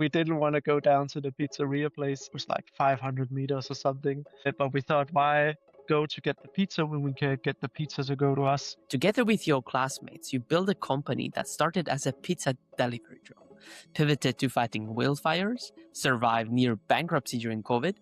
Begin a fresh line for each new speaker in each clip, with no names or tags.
We didn't want to go down to the pizzeria place. It was like 500 meters or something. But we thought, why go to get the pizza when we can get the pizza to go to us?
Together with your classmates, you built a company that started as a pizza delivery drone, pivoted to fighting wildfires, survived near bankruptcy during COVID,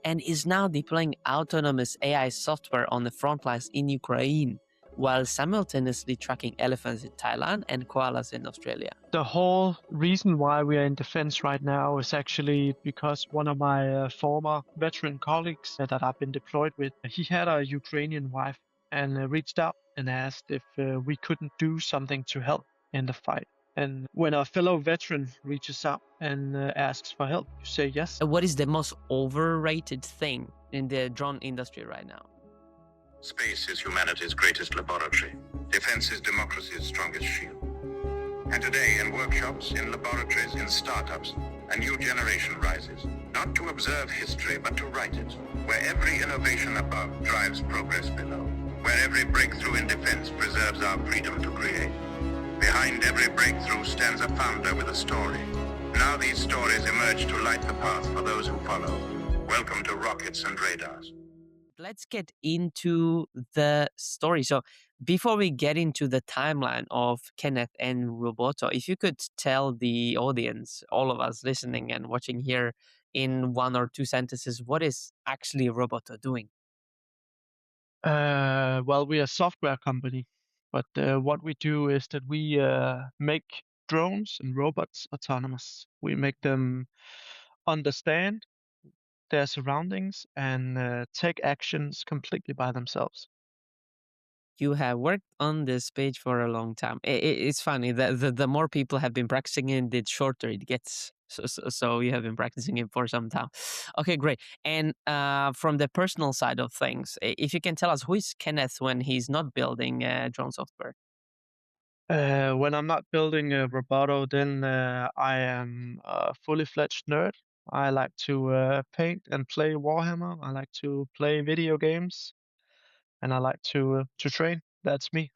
and is now deploying autonomous AI software on the front lines in Ukraine, while simultaneously tracking elephants in Thailand and koalas in Australia.
The whole reason why we are in defense right now is actually because one of my former veteran colleagues that I've been deployed with, he had a Ukrainian wife and reached out and asked if we couldn't do something to help in the fight. And when a fellow veteran reaches out and asks for help, you say yes.
What is the most overrated thing in the drone industry right now?
Space is humanity's greatest laboratory. Defense is democracy's strongest shield. And today, in workshops, in laboratories, in startups, a new generation rises, not to observe history, but to write it, where every innovation above drives progress below, where every breakthrough in defense preserves our freedom to create. Behind every breakthrough stands a founder with a story. Now these stories emerge to light the path for those who follow. Welcome to Rockets and Radars.
Let's get into the story. So before we get into the timeline of Kenneth and Robotto, if you could tell the audience, all of us listening and watching here in one or two sentences, what is actually Robotto doing?
Well, we are a software company, but what we do is that we make drones and robots autonomous. We make them understand their surroundings and take actions completely by themselves.
You have worked on this page for a long time. It's funny that the more people have been practicing it, the shorter it gets. So you have been practicing it for some time. Okay, great. And from the personal side of things, if you can tell us, who is Kenneth when he's not building drone software?
When I'm not building a robotto, then I am a fully fledged nerd. I like to paint and play Warhammer. I like to play video games, and I like to train. That's me.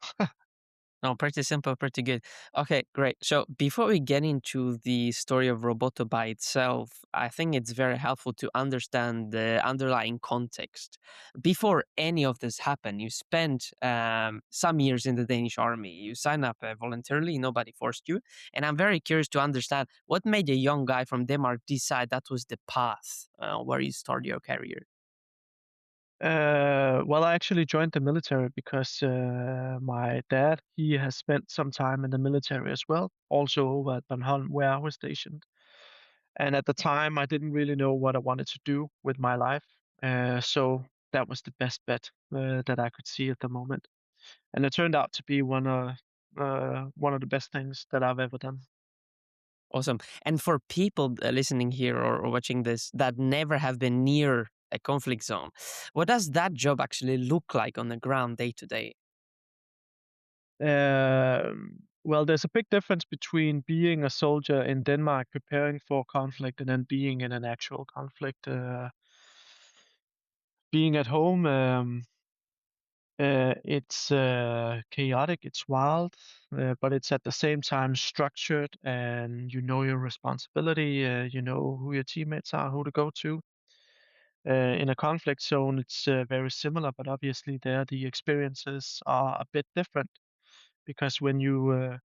No, pretty simple, pretty good. Okay, great. So before we get into the story of Roboto by itself, I think it's very helpful to understand the underlying context. Before any of this happened, you spent some years in the Danish army. You signed up voluntarily, nobody forced you. And I'm very curious to understand what made a young guy from Denmark decide that was the path where you start your career.
Well, I actually joined the military because my dad, he has spent some time in the military as well, also over at Bornholm, where I was stationed. And at the time, I didn't really know what I wanted to do with my life. So that was the best bet that I could see at the moment. And it turned out to be one of the best things that I've ever done.
Awesome. And for people listening here or watching this that never have been near a conflict zone, what does that job actually look like on the ground day to day?
Well, there's a big difference between being a soldier in Denmark preparing for conflict and then being in an actual conflict. Being at home, it's chaotic, it's wild, but it's at the same time structured, and you know your responsibility. You know who your teammates are, who to go to. In a conflict zone, it's very similar, but obviously there the experiences are a bit different because when you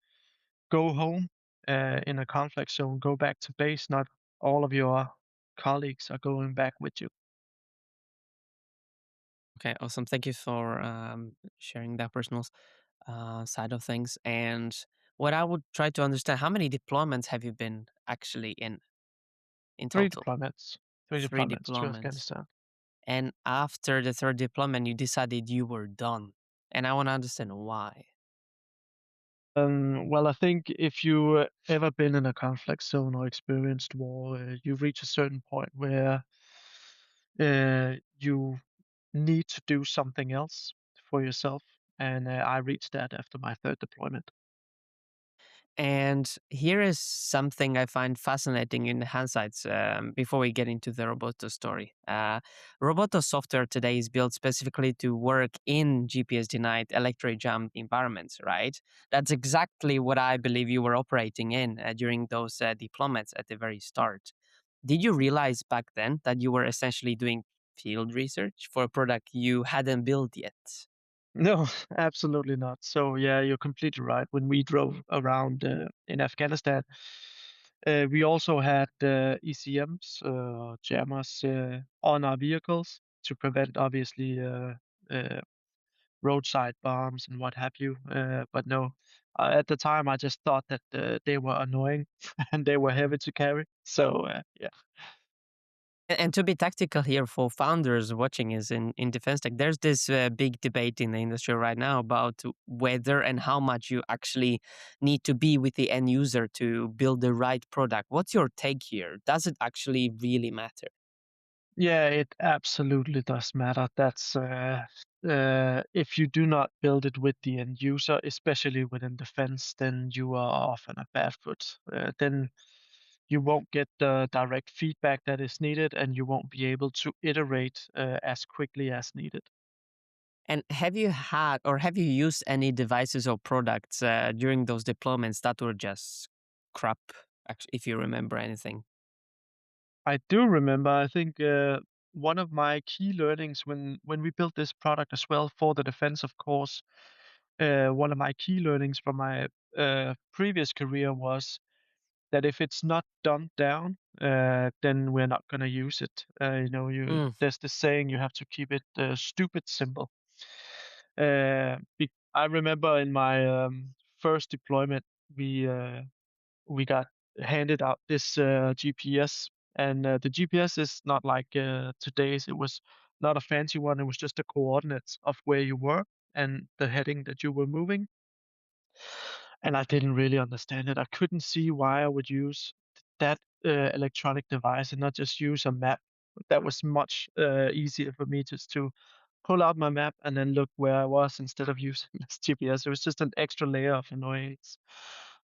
go home in a conflict zone, go back to base, not all of your colleagues are going back with you.
Okay, awesome. Thank you for sharing that personal side of things. And what I would try to understand, how many deployments have you been actually in
Three
total?
deployments, three
Three
deployments to
deployments.
Afghanistan.
And after the third deployment, you decided you were done. And I want to understand why.
Well, I think if you ever been in a conflict zone or experienced war, you reach a certain point where you need to do something else for yourself. And I reached that after my third deployment.
And here is something I find fascinating in hindsight before we get into the Roboto story. Roboto software today is built specifically to work in GPS denied electric jammed environments, right? That's exactly what I believe you were operating in during those deployments at the very start. Did you realize back then that you were essentially doing field research for a product you hadn't built yet?
No, absolutely not. So yeah, you're completely right. When we drove around in Afghanistan, we also had ECMs, jammers, on our vehicles to prevent, obviously, uh, roadside bombs and what have you. But no, at the time, I just thought that they were annoying and they were heavy to carry. So yeah.
And to be tactical here for founders watching is in defense tech, there's this big debate in the industry right now about whether and how much you actually need to be with the end user to build the right product. What's your take here? Does it actually really matter?
Yeah, it absolutely does matter. That's if you do not build it with the end user, especially within defense, then you are off on a bad foot. Then you won't get the direct feedback that is needed, and you won't be able to iterate as quickly as needed.
And have you had or have you used any devices or products during those deployments that were just crap, if you remember anything?
I do remember. I think one of my key learnings when we built this product as well for the defense, of course, one of my key learnings from my previous career was that if it's not dumbed down, then we're not going to use it.
Mm,
There's this saying, you have to keep it stupid simple. I remember in my first deployment, we uh, we got handed out this GPS, and the GPS is not like today's. It was not a fancy one. It was just the coordinates of where you were and the heading that you were moving. And I didn't really understand it. I couldn't see why I would use that electronic device and not just use a map. That was much easier for me just to pull out my map and then look where I was instead of using this GPS. It was just an extra layer of annoyance.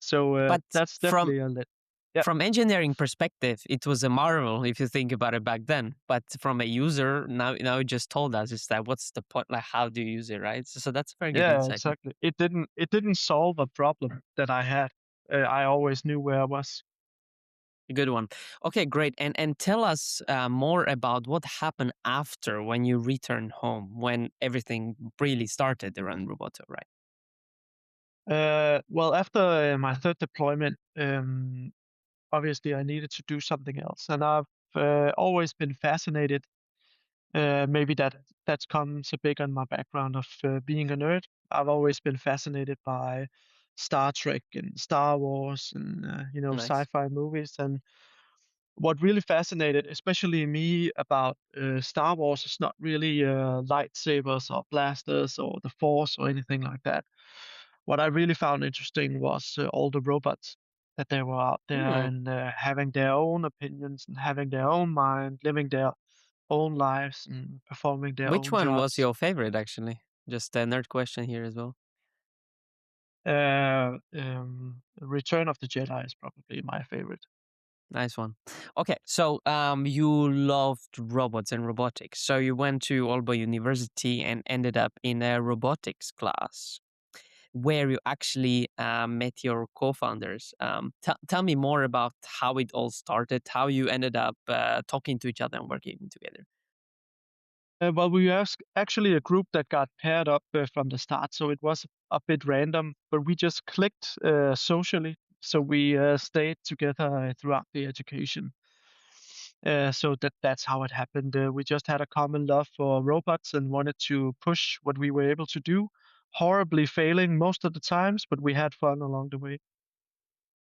So
but
that's
from
definitely a lit. Yeah,
From engineering perspective, it was a marvel if you think about it back then. But from a user, now you just told us is that what's the point? Like, how do you use it, right? So that's a very good
yeah,
insight.
exactly. It didn't solve a problem that I had. I always knew where I was.
A good one. Okay, great. And tell us more about what happened after when you returned home, when everything really started around Roboto, right?
Well, after my third deployment, obviously I needed to do something else, and I've always been fascinated. Maybe that comes a bit on my background of being a nerd. I've always been fascinated by Star Trek and Star Wars and
Nice.
sci-fi movies. And what really fascinated, especially me, about Star Wars is not really lightsabers or blasters or the Force or anything like that. What I really found interesting was all the robots that they were out there
Hmm.
and having their own opinions and having their own mind, living their own lives and performing their
Which
own
one was
jobs.
your favorite, actually? Just a nerd question here as well.
Return of the Jedi is probably my favorite.
Nice one. Okay, so you loved robots and robotics. So you went to Aalborg University and ended up in a robotics class where you actually met your co-founders. Tell me more about how it all started, how you ended up talking to each other and working together.
Well, we were actually a group that got paired up from the start, so it was a bit random, but we just clicked socially. So we stayed together throughout the education. So that's how it happened. We just had a common love for robots and wanted to push what we were able to do, horribly failing most of the times, but we had fun along the way.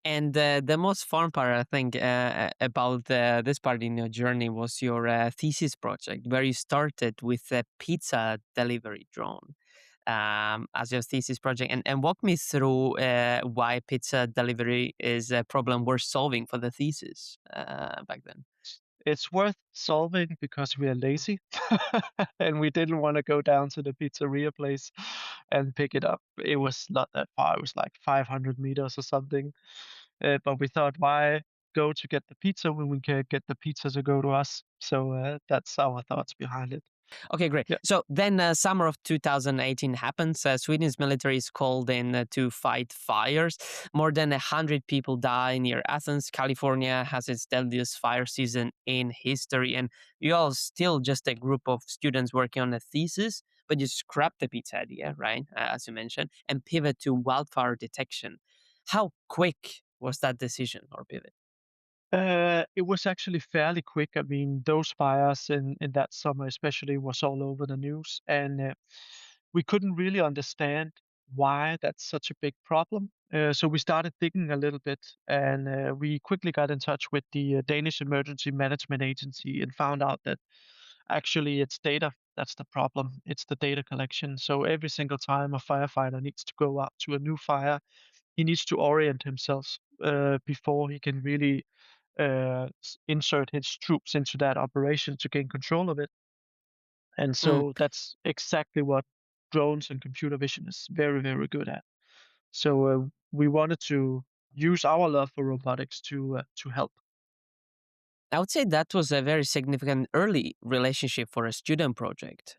And the most fun part, I think, about this part in your journey was your thesis project, where you started with a pizza delivery drone as your thesis project. And walk me through why pizza delivery is a problem we're solving for the thesis back then.
It's worth solving because we are lazy and we didn't want to go down to the pizzeria place and pick it up. It was not that far. It was like 500 meters or something. But we thought, why go to get the pizza when we can get the pizza to go to us? So that's our thoughts behind it.
Okay, great.
Yeah.
So then summer of 2018 happens. Sweden's military is called in to fight fires. More than 100 people die near Athens. California has its deadliest fire season in history. And you all still just a group of students working on a thesis, but you scrap the pizza idea, right? As you mentioned, and pivot to wildfire detection. How quick was that decision or pivot?
It was actually fairly quick. I mean, those fires in that summer, especially, was all over the news, and we couldn't really understand why that's such a big problem. So we started digging a little bit, and we quickly got in touch with the Danish Emergency Management Agency and found out that actually it's data that's the problem. It's the data collection. So every single time a firefighter needs to go out to a new fire, he needs to orient himself before he can really insert his troops into that operation to gain control of it. And
Mm.
so that's exactly what drones and computer vision is very, very good at. So we wanted to use our love for robotics to help.
I would say that was a very significant early relationship for a student project.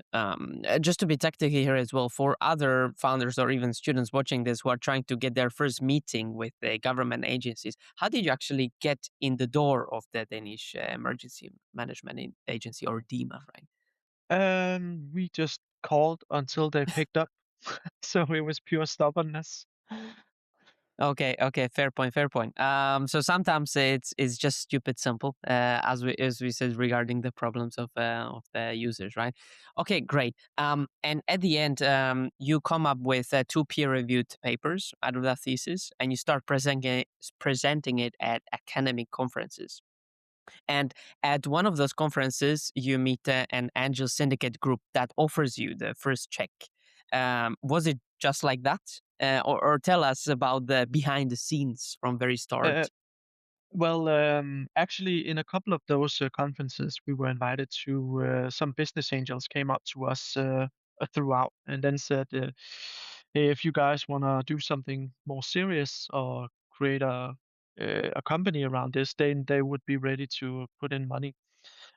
Just to be technical here as well, for other founders or even students watching this who are trying to get their first meeting with the government agencies, how did you actually get in the door of the Danish Emergency Management Agency, or DEMA, right?
We just called until they picked up. So it was pure stubbornness.
Okay, fair point, fair point. So sometimes it's just stupid simple, as we said regarding the problems of the users, right? Okay, great. And at the end, you come up with two peer-reviewed papers out of that thesis, and you start presenting it at academic conferences. And at one of those conferences, you meet an angel syndicate group that offers you the first check. Was it just like that? Or tell us about the behind the scenes from very
Uh,
start.
Well, actually, in a couple of those conferences, we were invited to. Some business angels came up to us throughout and then said, "Hey, if you guys want to do something more serious or create a company around this, then they would be ready to put in money."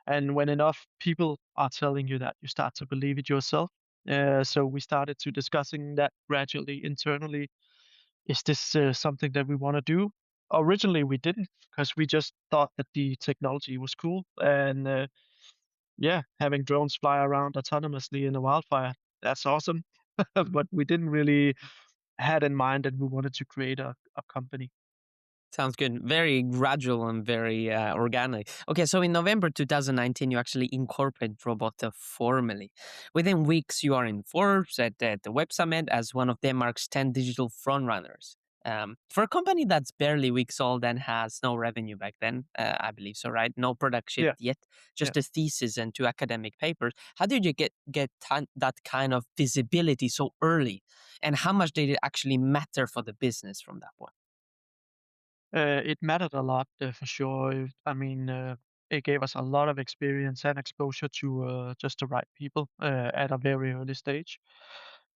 And when enough people are telling you that, you start to believe it yourself. So we started to discussing that gradually internally. Is this something that we want to do? Originally, we didn't because we just thought that the technology was cool. And yeah, having drones fly around autonomously in a wildfire, that's awesome. But we didn't really had in mind that we wanted to create a company.
Sounds good. Very gradual and very organic. Okay, so in November 2019, you actually incorporate Robotto formally. Within weeks, you are in Forbes at the Web Summit as one of Denmark's 10 digital frontrunners. For a company that's barely weeks old and has no revenue back then, I believe so, right? No product
Yeah,
shipped yet,
yeah.
just a thesis and two academic papers. How did you get that kind of visibility so early? And how much did it actually matter for the business from that point?
It mattered a lot, for sure. I mean, it gave us a lot of experience and exposure to just the right people at a very early stage.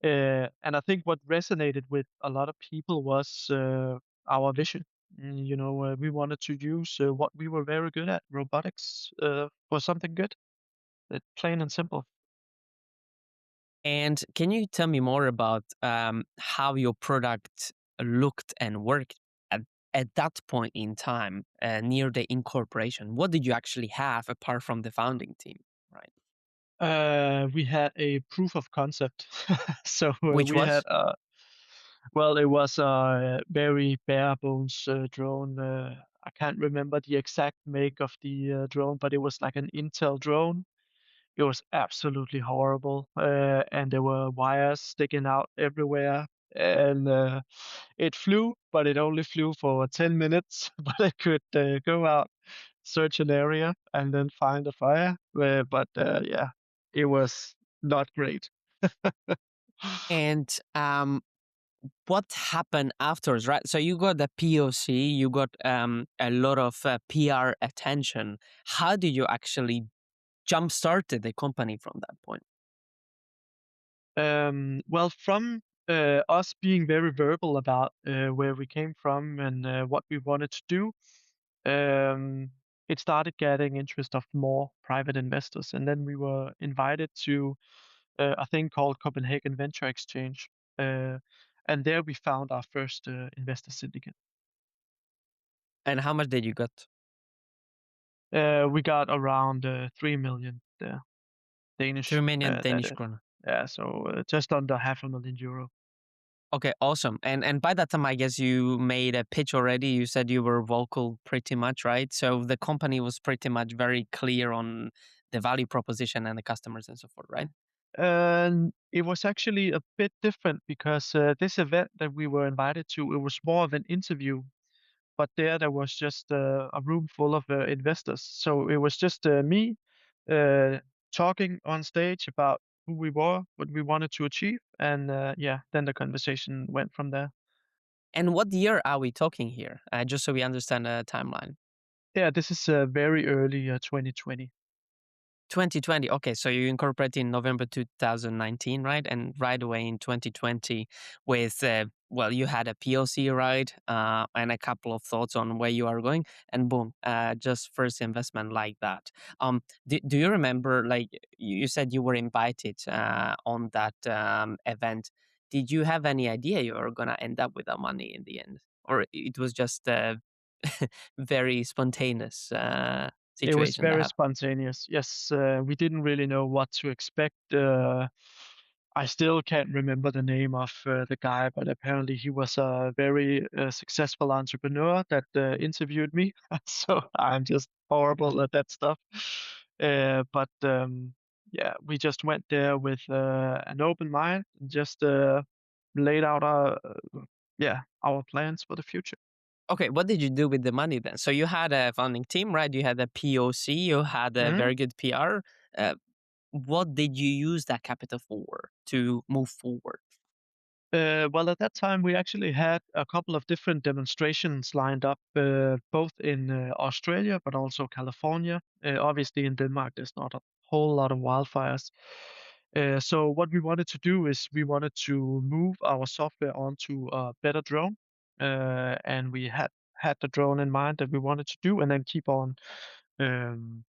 And I think what resonated with a lot of people was our vision. We wanted to use what we were very good at, robotics, for something good. Plain and simple.
And can you tell me more about how your product looked and worked at that point in time near the incorporation? What did you actually have apart from the founding team? Right.
We had a proof of concept. So
Which
we had
was?
well, it was a very bare bones drone. I can't remember the exact make of the drone, but it was like an Intel drone. It was absolutely horrible, and there were wires sticking out everywhere. And it flew, but it only flew for 10 minutes. But it could go out, search an area, and then find a fire. But yeah, it was not great.
And what happened afterwards, right? So you got the POC, you got a lot of PR attention. How did you actually jump started the company from that point?
Well, from us being very verbal about where we came from and what we wanted to do, um, it started getting interest of more private investors, and then we were invited to a thing called Copenhagen Venture Exchange, uh, and there we found our first investor syndicate.
And how much did you got?
We got around 3 million there,
3
Danish.
million
That
Danish
is,
kroner.
yeah, so just under €500,000.
Okay, awesome. And by that time, I guess you made a pitch already. You said you were vocal pretty much, right? So the company was pretty much very clear on the value proposition and the customers and so forth, right?
And it was actually a bit different because this event that we were invited to, it was more of an interview, but there was just a room full of investors. So it was just me uh, talking on stage about who we were, what we wanted to achieve, and yeah, then the conversation went from there.
And what year are we talking here? Just so we understand the timeline.
Yeah, this is very early 2020.
2020. Okay, so you incorporated in November 2019, right? And right away in 2020, with well, you had a POC, right, and a couple of thoughts on where you are going, and boom, just first investment like that. Do you remember? Like you said, you were invited on that event. Did you have any idea you were gonna end up with that money in the end, or it was just a very spontaneous
It was
situation that
very
happened?
spontaneous. Yes, we didn't really know what to expect. I still can't remember the name of the guy, but apparently he was a very successful entrepreneur that interviewed me. So I'm just horrible at that stuff. But yeah, we just went there with an open mind and just laid out our plans for the future.
Okay, what did you do with the money then? So you had a founding team, right? You had a POC, you had a
Mhm.
very good PR. What did you use that capital for to move forward?
Well, at that time, we actually had a couple of different demonstrations lined up, both in Australia but also California. Obviously, in Denmark, there's not a whole lot of wildfires. So, what we wanted to do is we wanted to move our software onto a better drone, and we had the drone in mind that we wanted to do, and then keep on um,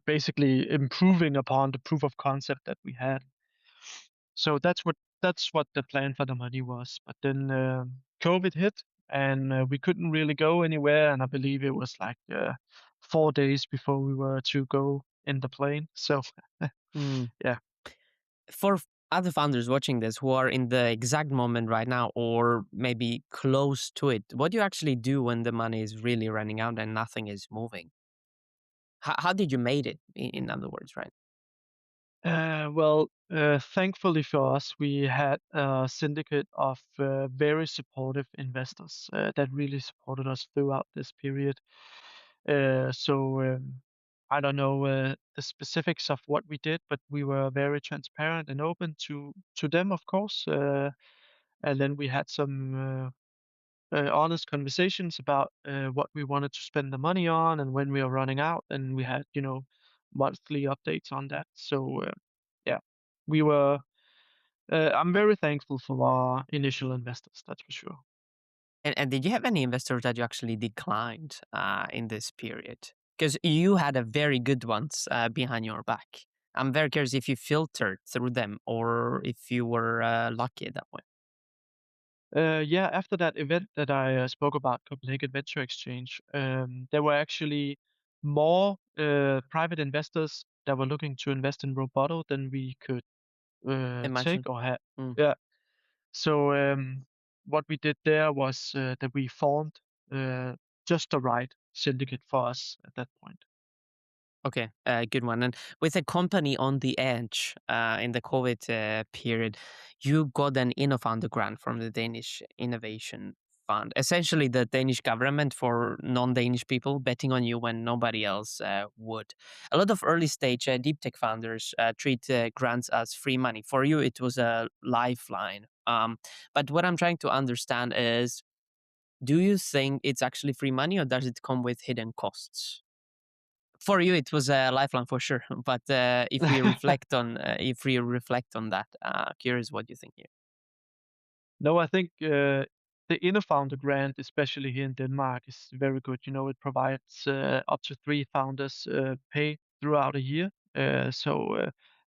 basically improving upon the proof of concept that we had. So that's what the plan for the money was. But then COVID hit, and we couldn't really go anywhere. And I believe it was like 4 days before we were to go in the plane. So
Hmm.
yeah.
For other founders watching this who are in the exact moment right now or maybe close to it, what do you actually do when the money is really running out and nothing is moving? How did you made it, in other words, right?
Well, thankfully for us, we had a syndicate of very supportive investors that really supported us throughout this period. So I don't know the specifics of what we did, but we were very transparent and open to them, of course. And then we had some honest conversations about what we wanted to spend the money on and when we are running out, and we had monthly updates on that. So yeah, we were. I'm very thankful for our initial investors. That's for sure.
And did you have any investors that you actually declined in this period? Because you had a very good ones behind your back. I'm very curious if you filtered through them or if you were lucky at that point.
Yeah, after that event that I spoke about, Copenhagen Venture Exchange, there were actually more private investors that were looking to invest in Robotto than we could take
Imagine.
or have.
Mm.
Yeah. So what we did there was that we formed uh, just the right syndicate for us at that point.
Okay, good one. And with a company on the edge in the COVID period, you got an InnoFounder grant from the Danish Innovation fund, essentially the Danish government for non-Danish people betting on you when nobody else would. A lot of early stage deep tech founders treat grants as free money. For you, it was a lifeline. But what I'm trying to understand is, do you think it's actually free money, or does it come with hidden costs? For you, it was a lifeline for sure. But if we reflect on that, curious what you think here.
No, I think the inner founder grant, especially here in Denmark, is very good. It provides up to three founders pay throughout a year. So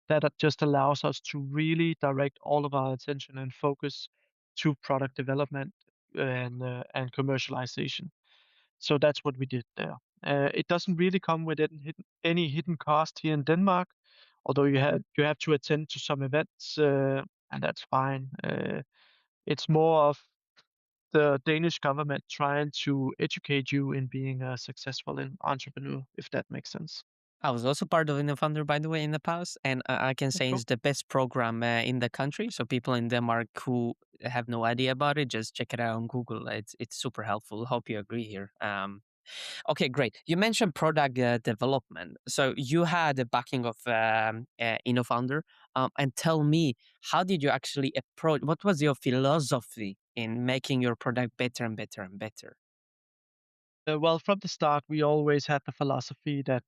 that just allows us to really direct all of our attention and focus to product development and commercialization. So that's what we did there. It doesn't really come with any hidden cost here in Denmark, although you have to attend to some events, and that's fine. It's more of the Danish government trying to educate you in being a successful entrepreneur, if that makes sense.
I was also part of InnoFounder, by the way, in the past, and I can
Oh,
say
cool.
it's the best program in the country. So people in Denmark who have no idea about it, just check it out on Google. It's super helpful. Hope you agree here. Okay, great. You mentioned product development. So you had the backing of InnoFounder. And tell me, how did you actually approach? What was your philosophy in making your product better and better and better?
Well, from the start, we always had the philosophy that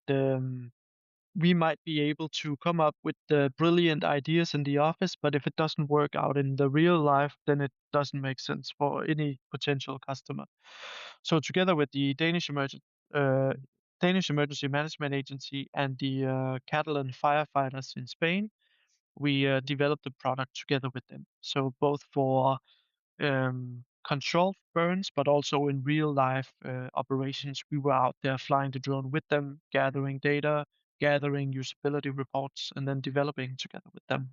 we might be able to come up with the brilliant ideas in the office, but if it doesn't work out in the real life, then it doesn't make sense for any potential customer. So together with the uh, Danish Emergency Management Agency and the Catalan firefighters in Spain, we developed the product together with them. So both for controlled burns, but also in real life operations. We were out there flying the drone with them, gathering data, gathering usability reports, and then developing together with them.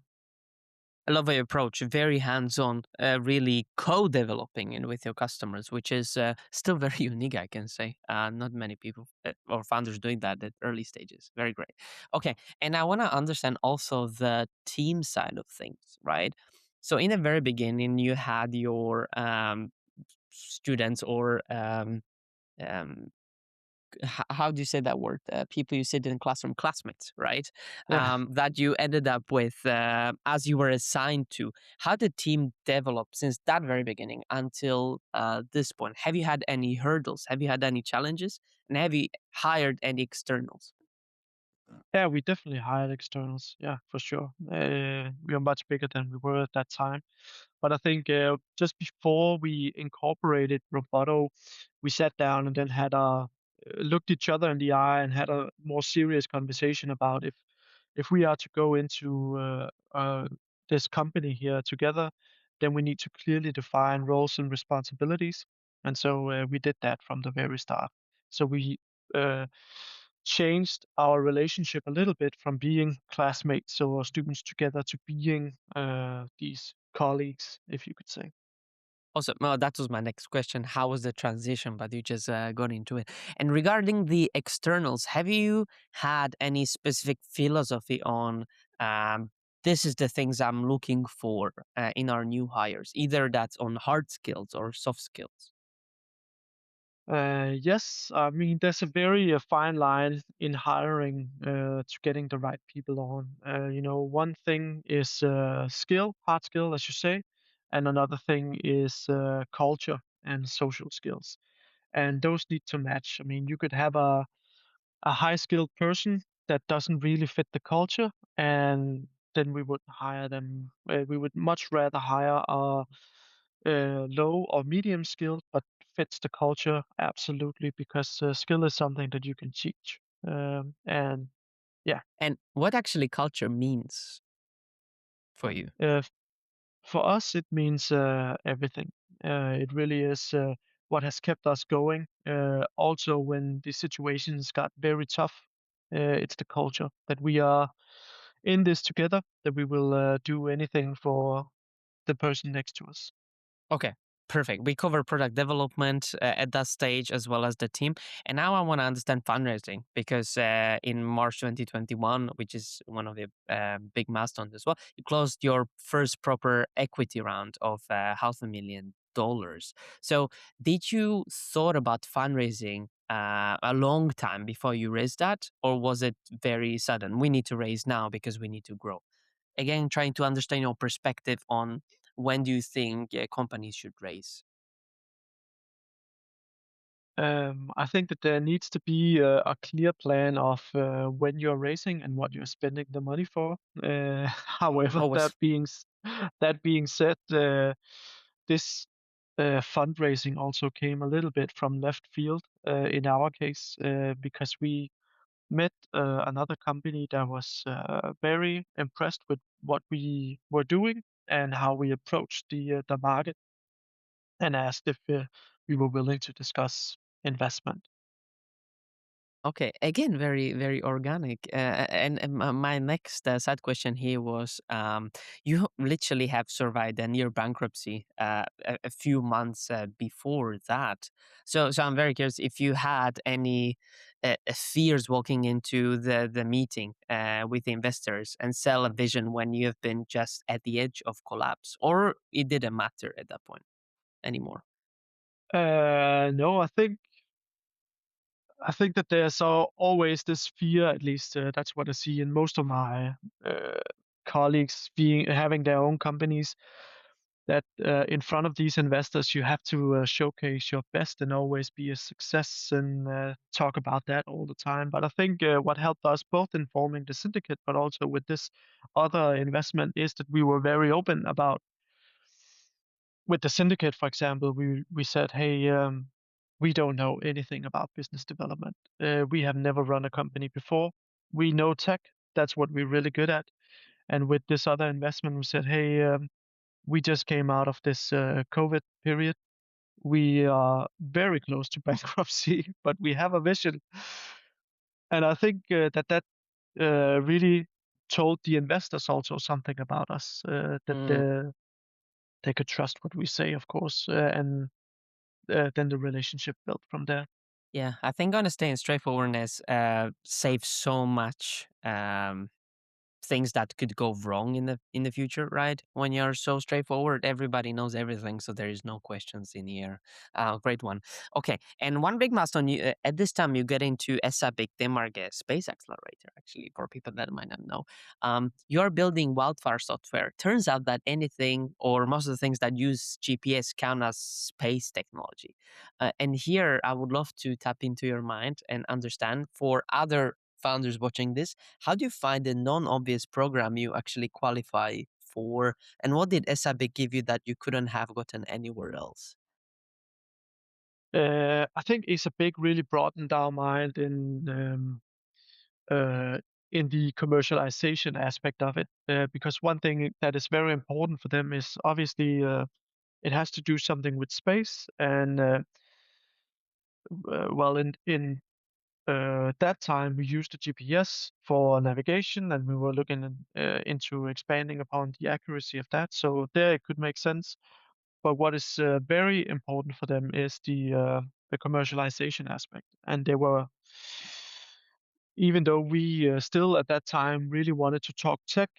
I love your approach, very hands-on, really co-developing it with your customers, which is still very unique, I can say. Not many people or founders doing that at early stages. Very great. Okay, and I want to understand also the team side of things, right? So in the very beginning, you had your students or um, how do you say that word? People you sit in classroom, classmates, right?
Yeah.
That you ended up with as you were assigned to. How did team develop since that very beginning until this point? Have you had any hurdles? Have you had any challenges? And have you hired any externals?
Yeah, we definitely hired externals. Yeah, for sure. We are much bigger than we were at that time. But I think just before we incorporated Robotto, we sat down and then had looked each other in the eye and had a more serious conversation about if we are to go into this company here together, then we need to clearly define roles and responsibilities. And so we did that from the very start. So we uh, changed our relationship a little bit from being classmates or students together to being these colleagues, if you could say.
Also, well, that was my next question. How was the transition? But you just got into it. And regarding the externals, have you had any specific philosophy on this is the things I'm looking for in our new hires, either that's on hard skills or soft skills?
Yes, I mean, there's a very fine line in hiring to getting the right people on. One thing is hard skill, as you say, and another thing is culture and social skills. And those need to match. I mean, you could have a high skilled person that doesn't really fit the culture, and then we would hire them. We would much rather hire a low or medium skilled, but fits the culture absolutely because skill is something that you can teach. And yeah,
And what actually culture means for you?
uh, for us, it means everything. It really is what has kept us going. Also, when the situations got very tough, it's the culture that we are in this together, that we will do anything for the person next to us.
Okay, perfect. We cover product development at that stage as well as the team. And now I want to understand fundraising because in March 2021, which is one of the big milestones as well, you closed your first proper equity round of $500,000. dollars. So did you thought about fundraising a long time before you raised that, or was it very sudden? We need to raise now because we need to grow. Again, trying to understand your perspective on when do you think companies should raise.
I think that there needs to be a clear plan of when you're raising and what you're spending the money for. However,
Always.
that being said, this fundraising also came a little bit from left field in our case because we met another company that was very impressed with what we were doing and how we approached the market, and asked if we were willing to discuss investment.
Okay, again, very, very organic. My next side question here was, you literally have survived a near bankruptcy a few months before that. So I'm very curious if you had any fears walking into the meeting with the investors and sell a vision when you have been just at the edge of collapse, or it didn't matter at that point anymore.
No, I think that there's always this fear. At least that's what I see in most of my uh, colleagues being having their own companies. That in front of these investors, you have to showcase your best and always be a success and talk about that all the time. But I think what helped us both in forming the syndicate, but also with this other investment, is that we were very open about. With the syndicate, for example, we said, hey, we don't know anything about business development. We have never run a company before. We know tech. That's what we're really good at. And with this other investment, we said, hey, we just came out of this COVID period. We are very close to bankruptcy, but we have a vision. And I think that really told the investors also something about us, that they could trust what we say, of course, and then the relationship built from there.
Yeah, I think honesty and straightforwardness saves so much things that could go wrong in the future, right? When you're so straightforward, everybody knows everything, so there is no questions in the air. Great one. Okay, and one big milestone. At this time, you get into ESA Denmark Space Accelerator. Actually, for people that might not know, you're building Wildfire software. Turns out that anything or most of the things that use GPS count as space technology. And here, I would love to tap into your mind and understand for other founders watching this, how do you find a non-obvious program you actually qualify for? And what did SAB give you that you couldn't have gotten anywhere else?
I think it's a big really broadened our mind uh, in the commercialization aspect of it, because one thing that is very important for them is obviously it has to do something with space, and well, in that time we used the GPS for navigation, and we were looking into expanding upon the accuracy of that. So there it could make sense. But what is very important for them is the commercialization aspect, and they were, even though we still at that time really wanted to talk tech,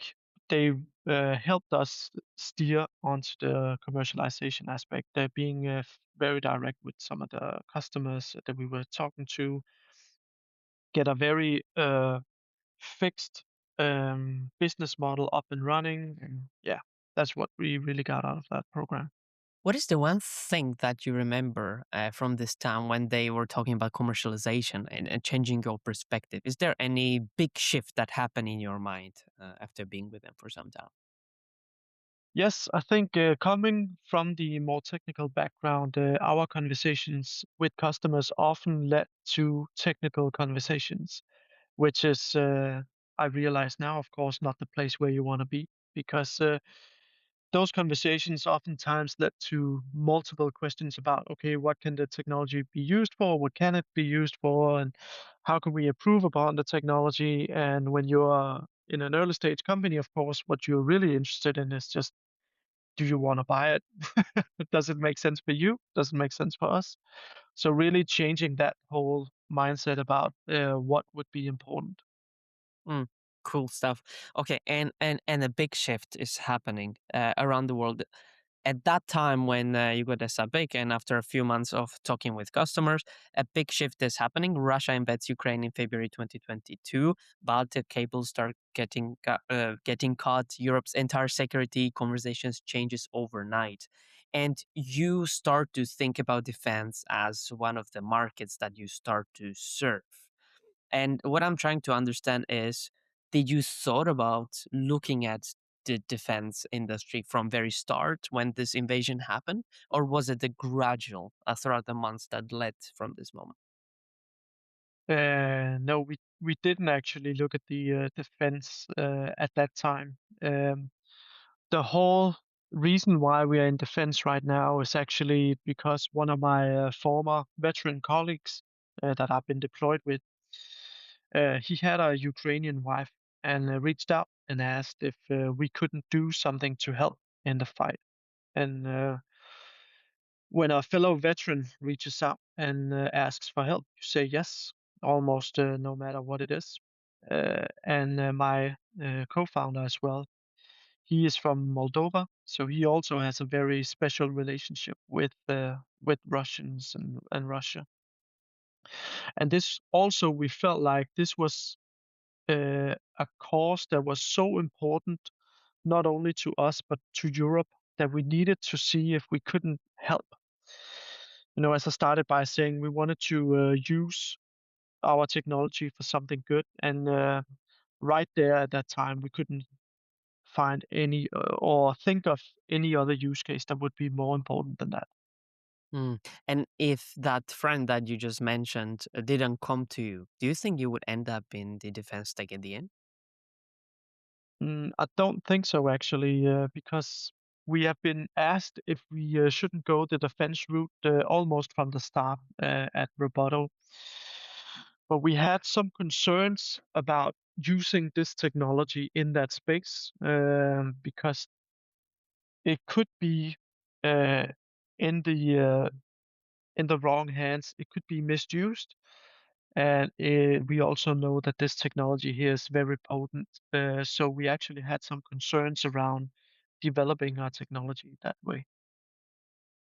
they helped us steer onto the commercialization aspect. They're being very direct with some of the customers that we were talking to, get a very fixed business model up and running, and yeah, that's what we really got out of that program.
What is the one thing that you remember from this time when they were talking about commercialization and changing your perspective? Is there any big shift that happened in your mind after being with them for some time?
Yes, I think coming from the more technical background, our conversations with customers often led to technical conversations, which is, I realize now, of course, not the place where you want to be, because those conversations oftentimes led to multiple questions about, okay, what can the technology be used for? What can it be used for? And how can we improve upon the technology? And when you are in an early stage company, of course, what you're really interested in is just, do you want to buy it? Does it make sense for you? Does it make sense for us? So really changing that whole mindset about what would be important.
Mm, cool stuff. Okay, and a big shift is happening around the world. at that time when you got a big, and after a few months of talking with customers, a big shift is happening. Russia invades Ukraine in February 2022. Baltic cables start getting cut. Europe's entire security conversations changes overnight, and you start to think about defense as one of the markets that you start to serve. And what I'm trying to understand is, did you thought about looking at the defense industry from very start when this invasion happened, or was it a gradual throughout the months that led from this moment?
No, we didn't actually look at the defense at that time. The whole reason why we are in defense right now is actually because one of my former veteran colleagues that I've been deployed with, he had a Ukrainian wife and reached out and asked if we couldn't do something to help in the fight. And when a fellow veteran reaches out and asks for help, you say yes, almost no matter what it is. And my co-founder as well, he is from Moldova, so he also has a very special relationship with Russians and Russia. And this also, we felt like this was a cause that was so important, not only to us but to Europe, that we needed to see if we couldn't help. As I started by saying, we wanted to use our technology for something good, and right there at that time, we couldn't find any or think of any other use case that would be more important than that.
Mm. And if that friend that you just mentioned didn't come to you, do you think you would end up in the defense tech in the end?
I don't think so, actually, because we have been asked if we shouldn't go the defense route almost from the start at Robotto. But we had some concerns about using this technology in that space because it could be uh, in the wrong hands. It could be misused. And we also know that this technology here is very potent. So we actually had some concerns around developing our technology that way.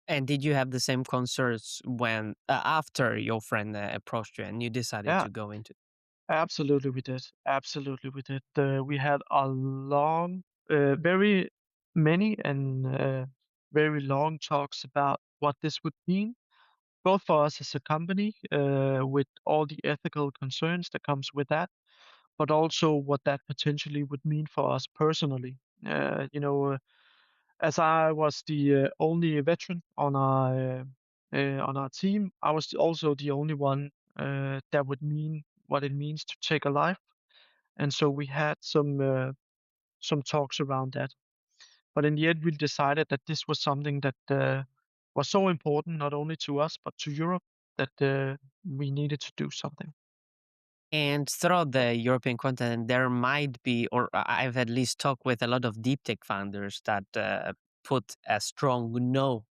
And did you have the same concerns when after your friend approached you and you decided
Yeah,
to go into?
absolutely we did. Absolutely we did. We had a long, very many and very long talks about what this would mean, both for us as a company, with all the ethical concerns that comes with that, but also what that potentially would mean for us personally. As I was the only veteran on our team, I was also the only one that would mean what it means to take a life, and so we had some talks around that. But in the end, we decided that this was something that was so important not only to us but to Europe that we needed to do something.
And throughout the European continent, there might be, or I've at least talked with a lot of deep tech founders that put a strong no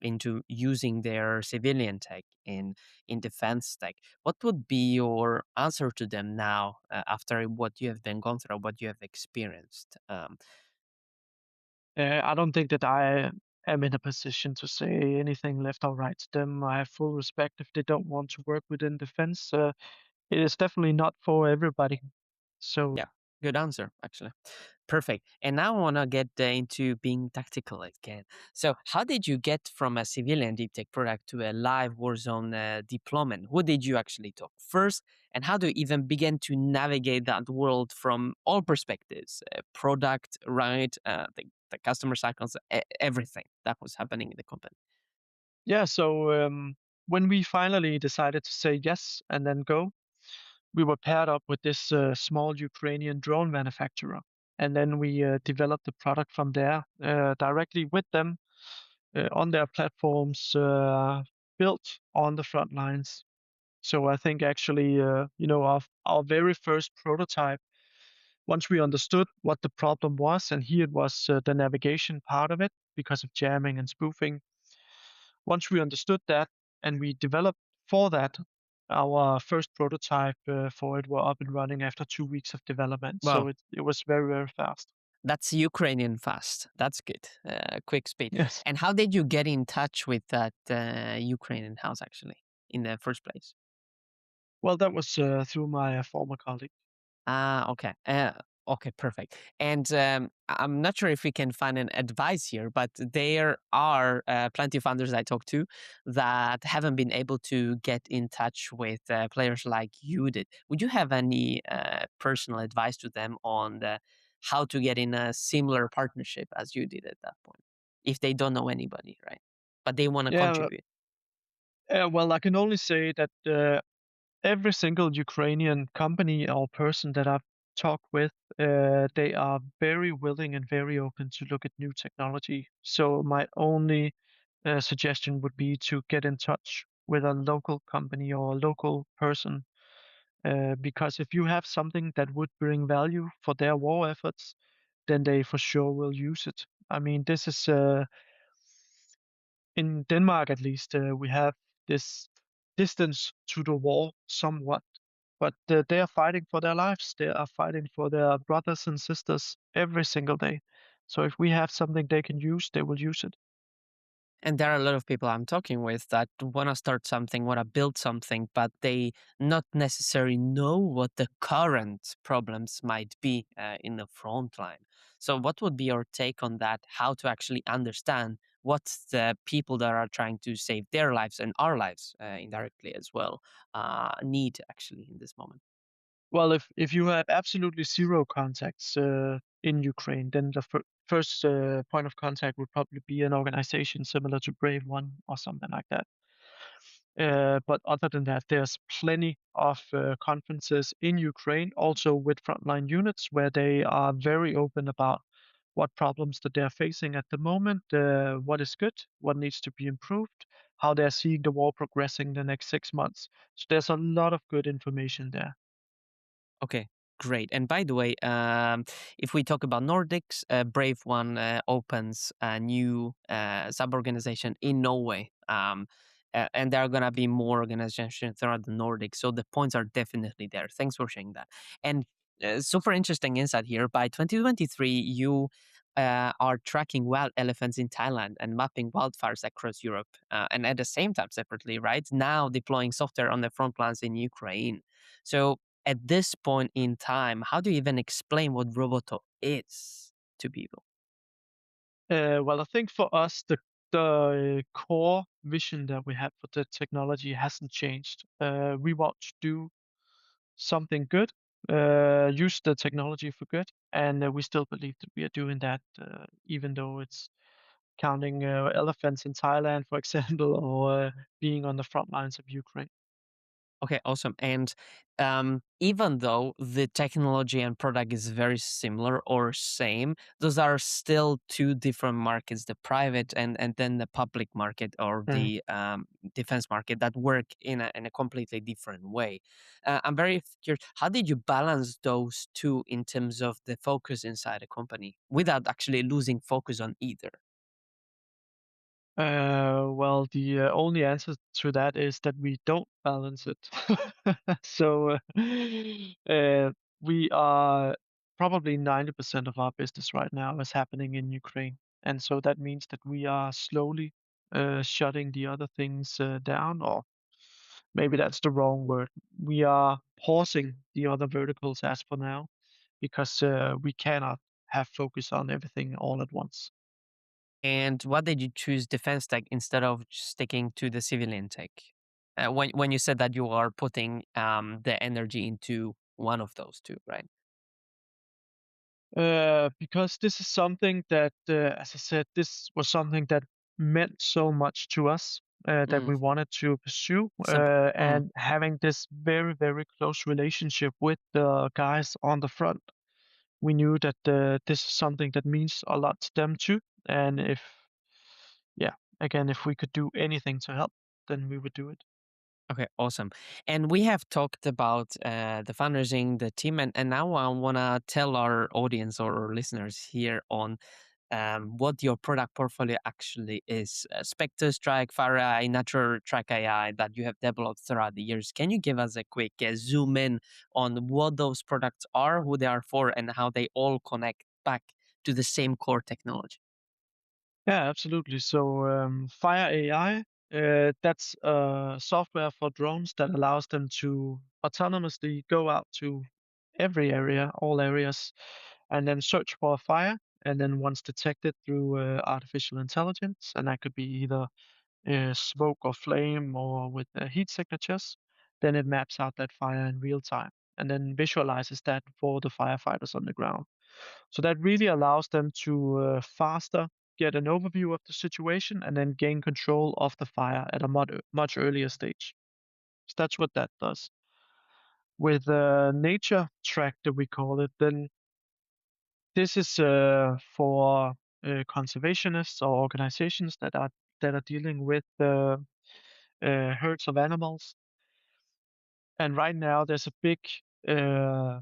into using their civilian tech in defense tech. What would be your answer to them now after what you have been gone through, what you have experienced?
I don't think that I am in a position to say anything left or right to them. I have full respect if they don't want to work within defense. It is definitely not for everybody. So
Yeah, good answer, actually. Perfect. And now I want to get into being tactical again. So, how did you get from a civilian deep tech product to a live war zone deployment? Who did you actually talk first? And how do you even begin to navigate that world from all perspectives? Product, right? The customer cycles, everything that was happening in the company.
yeah, so when we finally decided to say yes and then go, we were paired up with this small Ukrainian drone manufacturer. And then we developed the product from there directly with them on their platforms, built on the front lines. So I think actually, our very first prototype, once we understood what the problem was, and here it was the navigation part of it because of jamming and spoofing. Once we understood that and we developed for that, our first prototype for it were up and running after 2 weeks of development. So
Wow.
it was very, very fast.
That's Ukrainian fast. That's good. Quick speed.
Yes.
And how did you get in touch with that Ukrainian house actually in the first place?
Well, that was through my former colleague.
Ah, okay. Okay, perfect. And I'm not sure if we can find an advice here, but there are plenty of founders I talk to that haven't been able to get in touch with players like you did. Would you have any personal advice to them on how to get in a similar partnership as you did at that point, if they don't know anybody, right? But they want to
Yeah.
contribute.
Well, I can only say that every single Ukrainian company or person that I've talked with, they are very willing and very open to look at new technology. So my only suggestion would be to get in touch with a local company or a local person, because if you have something that would bring value for their war efforts, then they for sure will use it. I mean, this is in Denmark at least, we have this distance to the war somewhat, but they are fighting for their lives. They are fighting for their brothers and sisters every single day. So if we have something they can use, they will use it.
And there are a lot of people I'm talking with that want to start something, want to build something, but they not necessarily know what the current problems might be in the front line. So, what would be your take on that? How to actually understand what the people that are trying to save their lives and our lives indirectly as well need actually in this moment?
Well, if you have absolutely zero contacts in Ukraine, then the first point of contact would probably be an organization similar to Brave One or something like that. But other than that, there's plenty of conferences in Ukraine, also with frontline units, where they are very open about what problems that they're facing at the moment, what is good, what needs to be improved, how they're seeing the war progressing the next 6 months. So there's a lot of good information there.
Okay, great. And by the way, if we talk about Nordics, Brave One opens a new sub-organization in Norway. And there are going to be more organizations throughout the Nordics. So the points are definitely there. Thanks for sharing that. And super interesting insight here. By 2023, you are tracking wild elephants in Thailand and mapping wildfires across Europe. And at the same time, separately, right? Now deploying software on the front lines in Ukraine. So at this point in time, how do you even explain what Robotto is to people?
Well, I think for us, the core vision that we had for the technology hasn't changed. We want to do something good, use the technology for good, and we still believe that we are doing that, even though it's counting elephants in Thailand, for example, or being on the front lines of Ukraine.
Okay, awesome. And even though the technology and product is very similar or same, those are still two different markets: the private and then the public market or
Mm.
the defense market that work in a completely different way. I'm very curious. How did you balance those two in terms of the focus inside a company without actually losing focus on either?
Well, the only answer to that is that we don't balance it. So we are probably 90% of our business right now is happening in Ukraine. And so that means that we are slowly shutting the other things down, or maybe that's the wrong word. We are pausing the other verticals as for now because we cannot have focus on everything all at once.
And what did you choose defense tech instead of sticking to the civilian tech? When you said that you are putting the energy into one of those two, right?
Because this is something that, as I said, this was something that meant so much to us, that
Mm,
we wanted to pursue,
simple. Mm.
and having this very, very close relationship with the guys on the front, we knew that this is something that means a lot to them too. And yeah, again, if we could do anything to help, then we would do it.
Okay, awesome. And we have talked about the fundraising, the team, and now I want to tell our audience or listeners here on what your product portfolio actually is. Spectre, Strike, FireEye, Natural Track AI that you have developed throughout the years. Can you give us a quick zoom in on what those products are, who they are for, and how they all connect back to the same core technology?
Yeah, absolutely. So Fire AI, that's software for drones that allows them to autonomously go out to every area, all areas, and then search for a fire. And then once detected through artificial intelligence, and that could be either smoke or flame or with heat signatures, then it maps out that fire in real time and then visualizes that for the firefighters on the ground. So that really allows them to faster get an overview of the situation and then gain control of the fire at a much earlier stage. So that's what that does. With nature tractor, we call it, then this is for conservationists or organizations that are dealing with herds of animals. And right now, there's a big uh,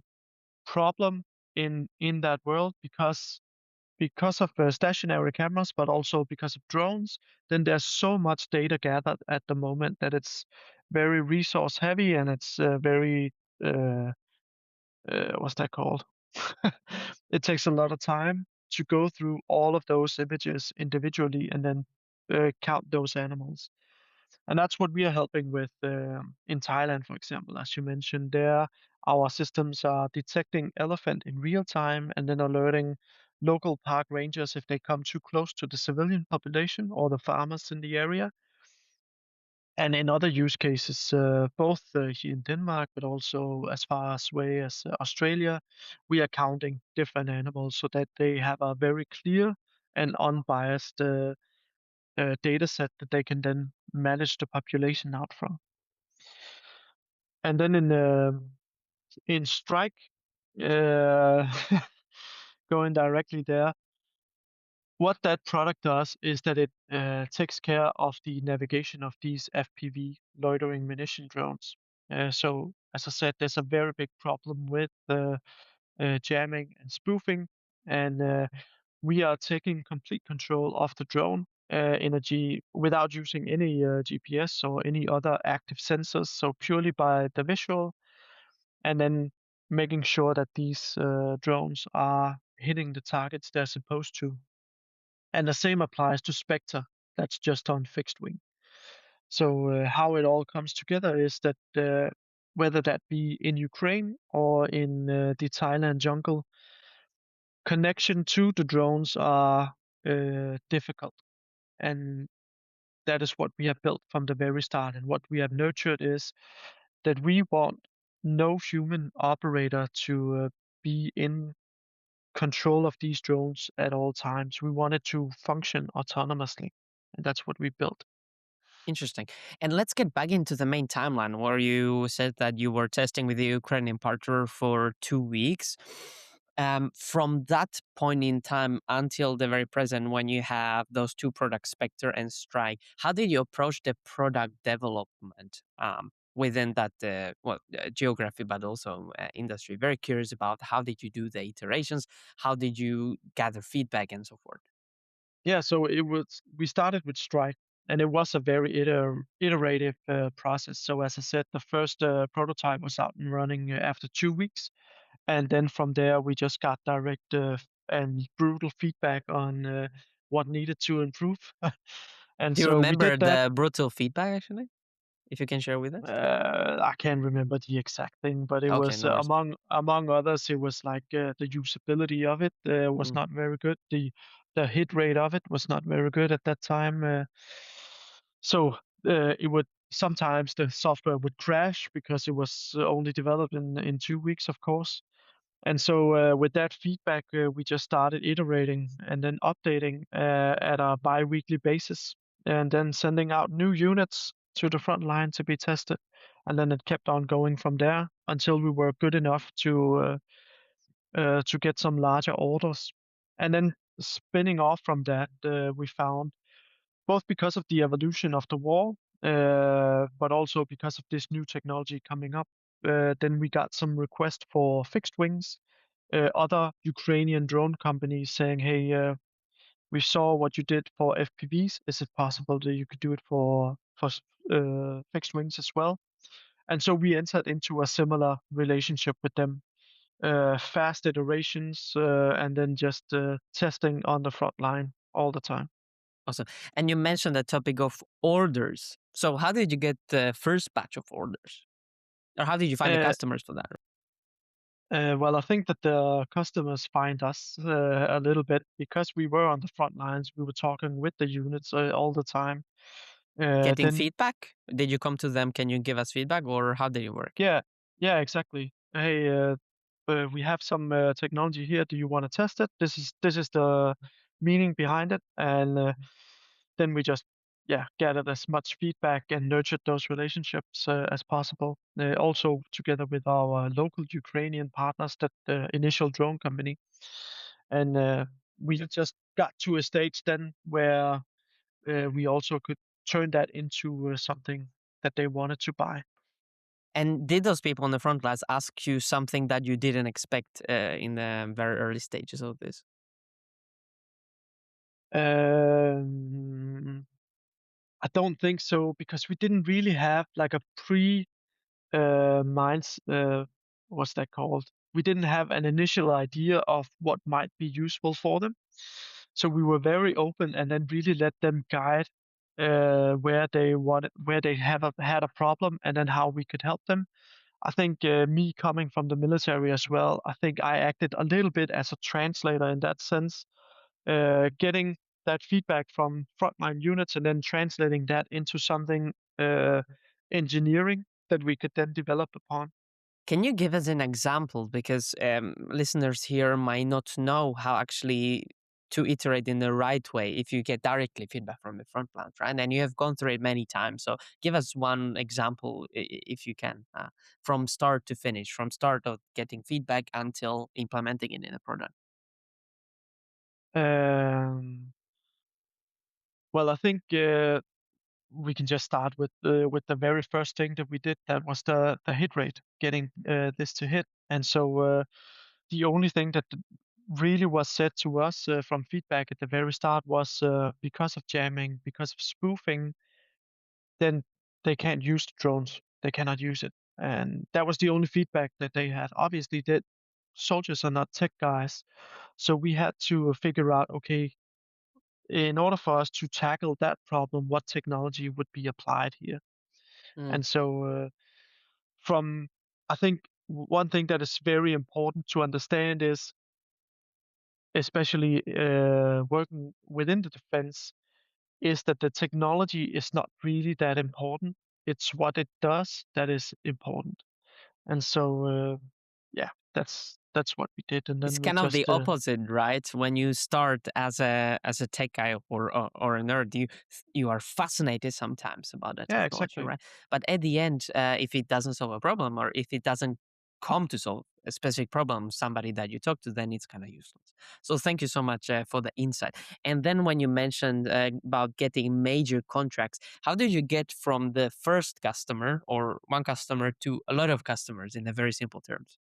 problem in that world because of stationary cameras, but also because of drones. Then there's so much data gathered at the moment that it's very resource heavy and it's very uh, what's that called? It takes a lot of time to go through all of those images individually and then count those animals. And that's what we are helping with in Thailand, for example. As you mentioned, there our systems are detecting elephant in real time and then alerting local park rangers if they come too close to the civilian population or the farmers in the area. And in other use cases, both here in Denmark, but also as far away as Australia, we are counting different animals so that they have a very clear and unbiased data set that they can then manage the population out from. And then in strike, uh, going directly there, what that product does is that it takes care of the navigation of these FPV loitering munition drones. So, as I said, there's a very big problem with jamming and spoofing, and we are taking complete control of the drone without using any GPS or any other active sensors, so purely by the visual, and then making sure that these drones are hitting the targets they're supposed to. And the same applies to Spectre, that's just on fixed wing. So how it all comes together is that whether that be in Ukraine or in the Thailand jungle, connection to the drones are difficult. And that is what we have built from the very start. And what we have nurtured is that we want no human operator to be in control of these drones at all times. We want it to function autonomously. And that's what we built.
Interesting. And let's get back into the main timeline where you said that you were testing with the Ukrainian partner for 2 weeks. From that point in time until the very present, when you have those two products, Spectre and Strike, how did you approach the product development within that geography, but also industry? Very curious about how did you do the iterations? How did you gather feedback and so forth?
Yeah, so we started with Strike, and it was a very iterative process. So as I said, the first prototype was out and running after 2 weeks, and then from there we just got direct and brutal feedback on what needed to improve. And
Do you
so we did
remember
that.
the brutal feedback actually? If you can share with us?
I can't remember the exact thing, but it
Okay,
was
no worries.
among others, it was like the usability of it was
Mm.
not very good. The hit rate of it was not very good at that time. So it would sometimes the software would crash because it was only developed in 2 weeks, of course. And so with that feedback, we just started iterating and then updating at a bi-weekly basis, and then sending out new units to the front line to be tested. And then it kept on going from there until we were good enough to get some larger orders. And then spinning off from that, we found both because of the evolution of the war, but also because of this new technology coming up. Then we got some requests for fixed wings, other Ukrainian drone companies saying, "Hey, we saw what you did for FPVs. Is it possible that you could do it for fixed wings as well?" And so we entered into a similar relationship with them. fast iterations, and then just testing on the front line all the time.
Awesome. And you mentioned the topic of orders. So how did you get the first batch of orders? Or how did you find the
Uh,
customers for that?
well, I think that the customers find us a little bit because we were on the front lines. We were talking with the units all the time.
Getting
Then
feedback? Did you come to them? Can you give us feedback, or how did it work?
Yeah, yeah, exactly. Hey, we have some technology here. Do you want to test it? This is the meaning behind it, and then we just gathered as much feedback and nurtured those relationships as possible. Also together with our local Ukrainian partners, that the initial drone company, and we just got to a stage then where we also could turn that into something that they wanted to buy.
And did those people on the front lines ask you something that you didn't expect in the very early stages of this?
Um, I don't think so because we didn't really have like a minds what's that called? We didn't have an initial idea of what might be useful for them. So we were very open and then really let them guide where they had a problem and then how we could help them. I think me coming from the military as well, I think I acted a little bit as a translator in that sense, getting that feedback from frontline units and then translating that into something engineering that we could then develop upon.
Can you give us an example? Because listeners here might not know how actually to iterate in the right way if you get directly feedback from the front lines, right? And you have gone through it many times. So give us one example, if you can, from start to finish, from start of getting feedback until implementing it in a product.
Um, well, I think we can just start with the very first thing that we did. That was the hit rate, getting this to hit. And so the only thing that really was said to us from feedback at the very start was because of jamming, because of spoofing, then they can't use the drones. They cannot use it. And that was the only feedback that they had. Obviously, that soldiers are not tech guys. So we had to figure out, okay, in order for us to tackle that problem, what technology would be applied here?
Mm.
And so from, I think one thing that is very important to understand is, especially working within the defense, is that the technology is not really that important. It's what it does that is important. And so, that's what we did. And
It's
then we
kind of the
just
opposite, right? When you start as a tech guy or a nerd, you are fascinated sometimes about the
yeah,
technology,
exactly.
right? But at the end, if it doesn't solve a problem or if it doesn't come to solve a specific problem, somebody that you talk to, then it's kind of useless. So thank you so much for the insight. And then when you mentioned about getting major contracts, how did you get from the first customer or one customer to a lot of customers in a very simple terms?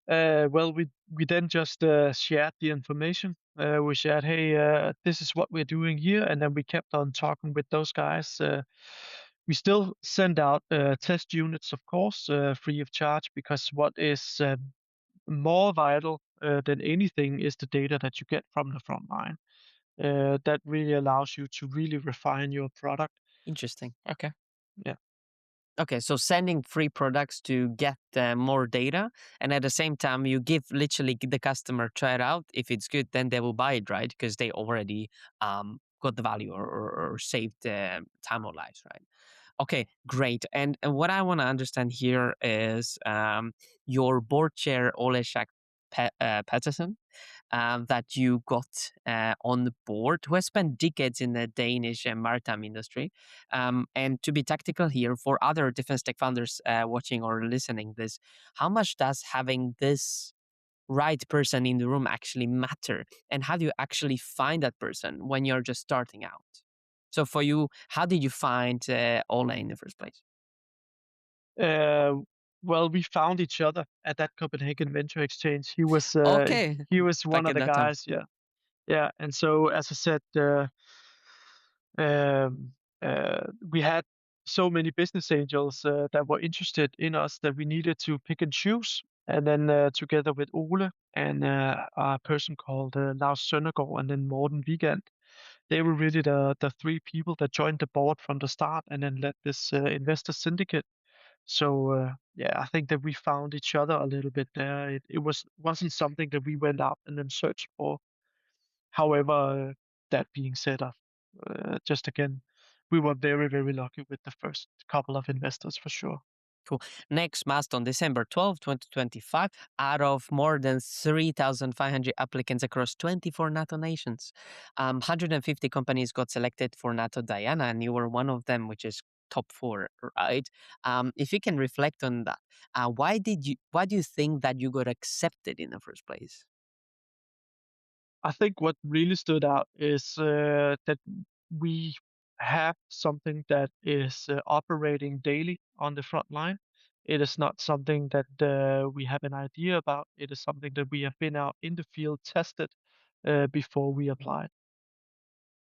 Well, we then just shared the information. We shared, hey, this is what we're doing here, and then we kept on talking with those guys. We still send out test units, of course, free of charge, because what is more vital than anything is the data that you get from the front line. That really allows you to really refine your product.
Interesting. Okay.
Yeah.
Okay, so sending free products to get more data, and at the same time, you give literally the customer try it out. If it's good, then they will buy it, right? Because they already got the value or saved time or lives, right? Okay, great. And what I want to understand here is your board chair, Oleshak Petterson, that you got on the board, who has spent decades in the Danish maritime industry. And to be tactical here, for other defense tech founders watching or listening this, how much does having this right person in the room actually matter? And how do you actually find that person when you're just starting out? So for you, how did you find Ole in the first place?
Uh, well, we found each other at that Copenhagen Venture Exchange.
Okay,
He was one
back
of
in
the
that time.
guys. Yeah, yeah. And so, as I said, um, we had so many business angels that were interested in us that we needed to pick and choose. And then together with Ole and a person called Lars Søndergaard and then Morten Wigand, they were really the three people that joined the board from the start and then led this investor syndicate. So yeah, I think that we found each other a little bit there. It wasn't something that we went out and then searched for. However, that being said, just again, we were very lucky with the first couple of investors for sure.
Cool. Next milestone, December 12, 2025, out of more than 3,500 applicants across 24 NATO nations. 150 companies got selected for NATO Diana, and you were one of them, which is top 4, right? If you can reflect on that, why do you think that you got accepted in the first place?
I think what really stood out is that we have something that is operating daily on the front line. It is not something that we have an idea about. It is something that we have been out in the field, tested before we applied.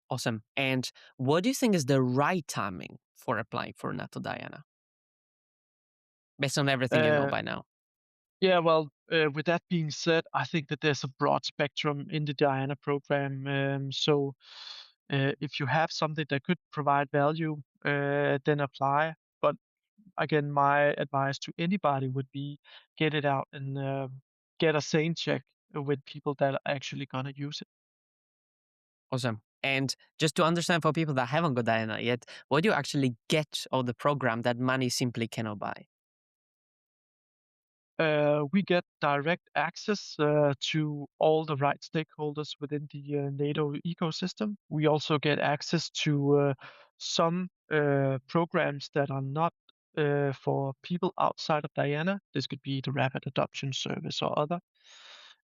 Awesome. And what do you think is the right timing for applying for NATO Diana, based on everything you know
Uh,
by now?
Yeah, well, with that being said, I think that there's a broad spectrum in the Diana program. So, if you have something that could provide value, then apply. But again, my advice to anybody would be get it out and get a sane check with people that are actually gonna use it.
Awesome. And just to understand for people that haven't got Diana yet, what do you actually get of the program that money simply cannot buy?
We get direct access to all the right stakeholders within the NATO ecosystem. We also get access to some programs that are not for people outside of Diana. This could be the Rapid Adoption Service or other.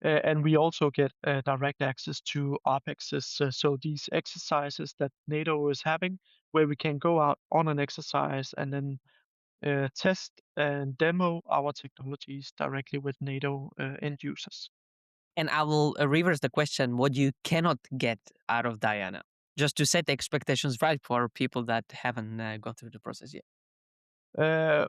And we also get direct access to OPEXs, so these exercises that NATO is having, where we can go out on an exercise and then test and demo our technologies directly with NATO end users.
And I will reverse the question, what you cannot get out of Diana, just to set the expectations right for people that haven't gone through the process yet.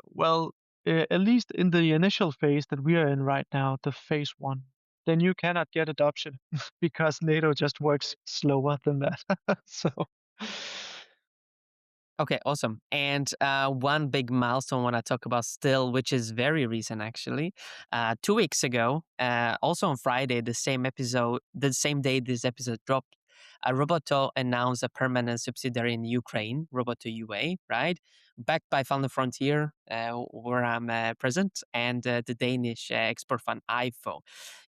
Well, at least in the initial phase that we are in right now, the phase 1, then you cannot get adoption because NATO just works slower than that. So,
Okay, awesome. And one big milestone I want to talk about still, which is very recent actually. 2 weeks ago, also on Friday, the same day this episode dropped, Robotto announced a permanent subsidiary in Ukraine, Robotto UA, right? Backed by Frontier, where I'm present, and the Danish export fund IFO.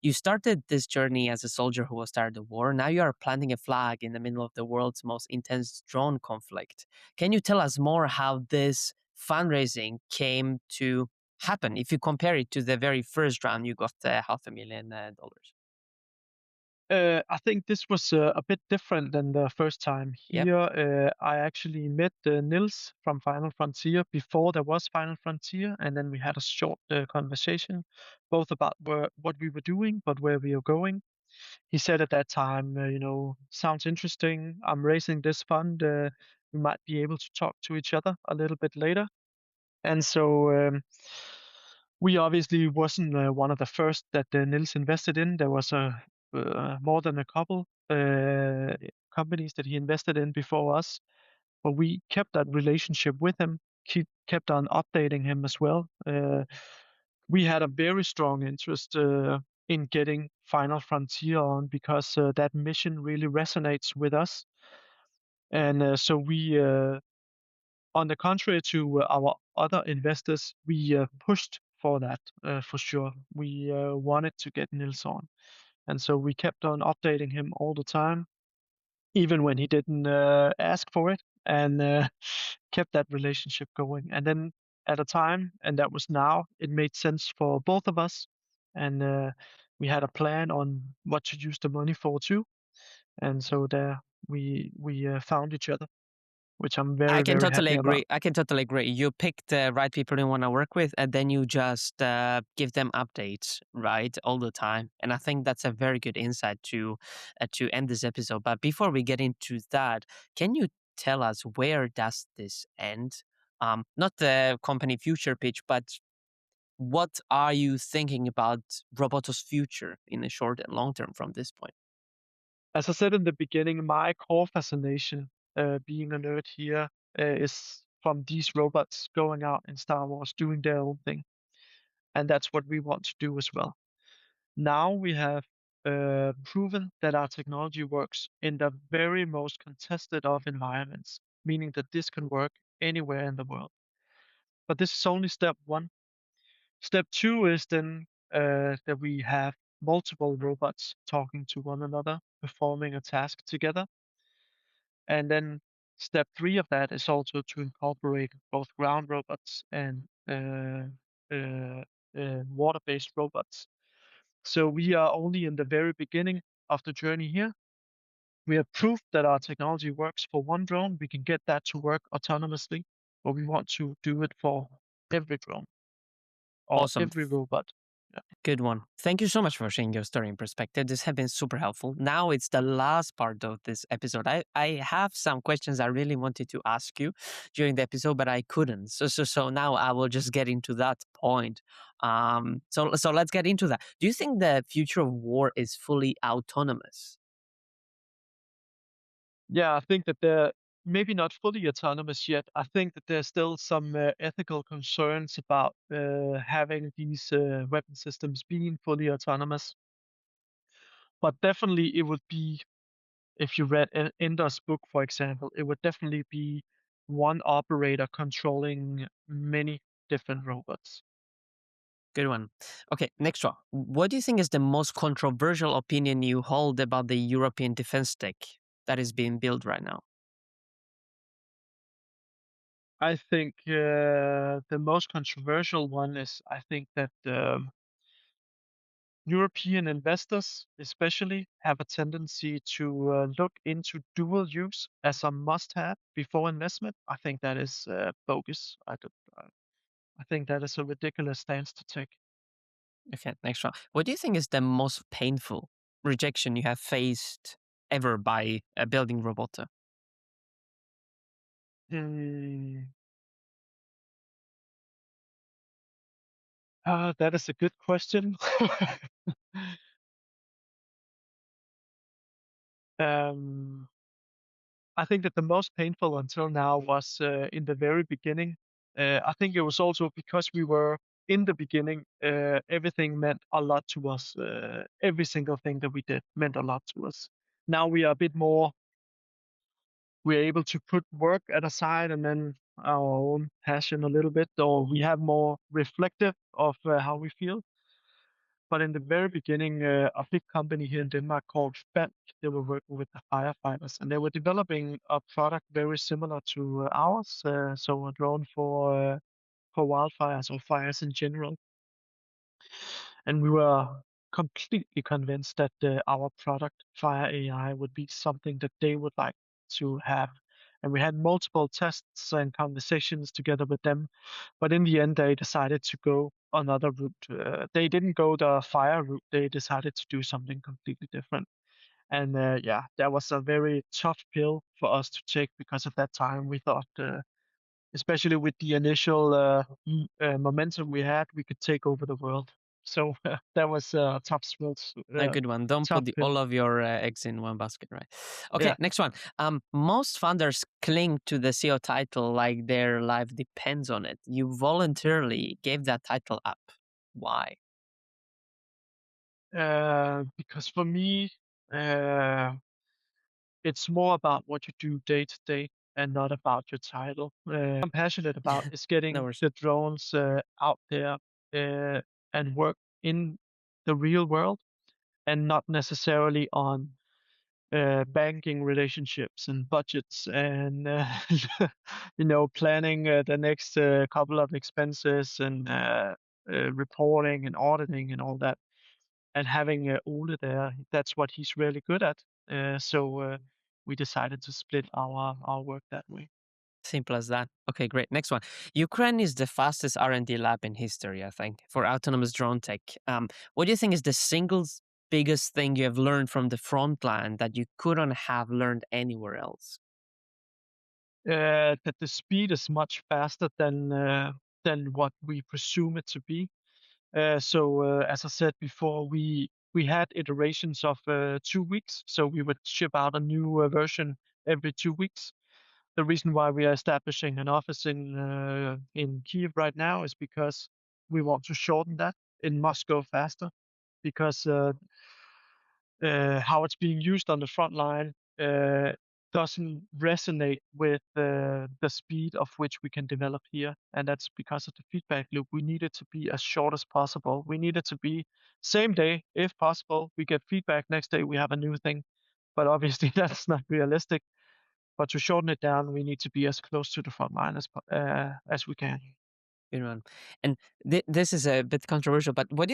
You started this journey as a soldier who was tired of the war. Now you are planting a flag in the middle of the world's most intense drone conflict. Can you tell us more how this fundraising came to happen if you compare it to the very first round you got $500,000?
I think this was a bit different than the first time.
Yep.
Here, I actually met Nils from Final Frontier before there was Final Frontier, and then we had a short conversation, both about what we were doing, but where we are going. He said at that time, sounds interesting. I'm raising this fund. We might be able to talk to each other a little bit later. And so we obviously wasn't one of the first that Nils invested in. There was more than a couple companies that he invested in before us, but we kept that relationship with him. Kept on updating him as well. We had a very strong interest in getting Final Frontier on because that mission really resonates with us. And so we, on the contrary to our other investors, we pushed for that for sure. We wanted to get Nils on. And so we kept on updating him all the time, even when he didn't ask for it, and kept that relationship going. And then at a time, and that was now, it made sense for both of us. And we had a plan on what to use the money for too. And so there we found each other, which I'm
I can
very
totally
happy about.
agree. I can totally agree. You pick the right people you want to work with, and then you just give them updates, right, all the time. And I think that's a very good insight to end this episode. But before we get into that, can you tell us where does this end? Not the company future pitch, but what are you thinking about Robotto's future in the short and long term from this point?
As I said in the beginning, my core fascination, being a nerd here, is from these robots going out in Star Wars doing their own thing, and that's what we want to do as well. Now we have proven that our technology works in the very most contested of environments, meaning that this can work anywhere in the world. But this is only step one. Step two is then that we have multiple robots talking to one another, performing a task together. And then step three of that is also to incorporate both ground robots and uh, water-based robots. So we are only in the very beginning of the journey here. We have proved that our technology works for one drone. We can get that to work autonomously, but we want to do it for every drone or
Awesome.
every robot. Yeah.
Good one. Thank you so much for sharing your story and perspective. This has been super helpful. Now it's the last part of this episode. I have some questions I really wanted to ask you during the episode, but I couldn't. So now I will just get into that point. So let's get into that. Do you think the future of war is fully autonomous?
Yeah, I think that they're maybe not fully autonomous yet. I think that there's still some ethical concerns about having these weapon systems being fully autonomous. But definitely, it would be, if you read Ender's book, for example, it would definitely be one operator controlling many different robots.
Good one. Okay, next one. What do you think is the most controversial opinion you hold about the European defense tech that is being built right now?
I think the most controversial one is I think that European investors, especially, have a tendency to look into dual use as a must-have before investment. I think that is bogus. I think that is a ridiculous stance to take.
Okay, next one. What do you think is the most painful rejection you have faced ever by building Roboto?
Hmm. That is a good question. um, I think that the most painful until now was in the very beginning. I think it was also because we were in the beginning, everything meant a lot to us. Every single thing that we did meant a lot to us. Now we are a bit more, we're able to put work at a side and then our own passion a little bit, or we have more reflective of how we feel. But in the very beginning, a big company here in Denmark called Bank, they were working with the firefighters, and they were developing a product very similar to ours. So a drone for wildfires or fires in general. And we were completely convinced that our product, Fire AI, would be something that they would like to have. And we had multiple tests and conversations together with them. But in the end, they decided to go another route. They didn't go the fire route. They decided to do something completely different. And yeah, that was a very tough pill for us to take because at that time we thought, especially with the initial momentum we had, we could take over the world. So that was a tough pill.
A good one. Don't
Tough
put
pill.
all of your eggs in one basket, right? Okay,
Yeah.
next one. Most founders cling to the CEO title like their life depends on it. You voluntarily gave that title up. Why?
Because for me, uh, it's more about what you do day to day and not about your title. I'm passionate about is
No
getting
worries.
the drones out there and work in the real world and not necessarily on banking relationships and budgets and planning the next couple of expenses and reporting and auditing and all that. And having Ole there, that's what he's really good at. So we decided to split our work that way.
Simple as that. Okay, great. Next one. Ukraine is the fastest R&D lab in history, I think, for autonomous drone tech. What do you think is the single biggest thing you have learned from the front line that you couldn't have learned anywhere else?
That the speed is much faster than what we presume it to be. As I said before, we had iterations of 2 weeks, so we would ship out a new version every 2 weeks. The reason why we are establishing an office in Kiev right now is because we want to shorten that. It must go faster because how it's being used on the front line doesn't resonate with the speed of which we can develop here. And that's because of the feedback loop. We need it to be as short as possible. We need it to be same day, if possible. We get feedback next day, we have a new thing. But obviously, that's not realistic. But to shorten it down, we need to be as close to the front line as we can.
Good one. And this is a bit controversial, but what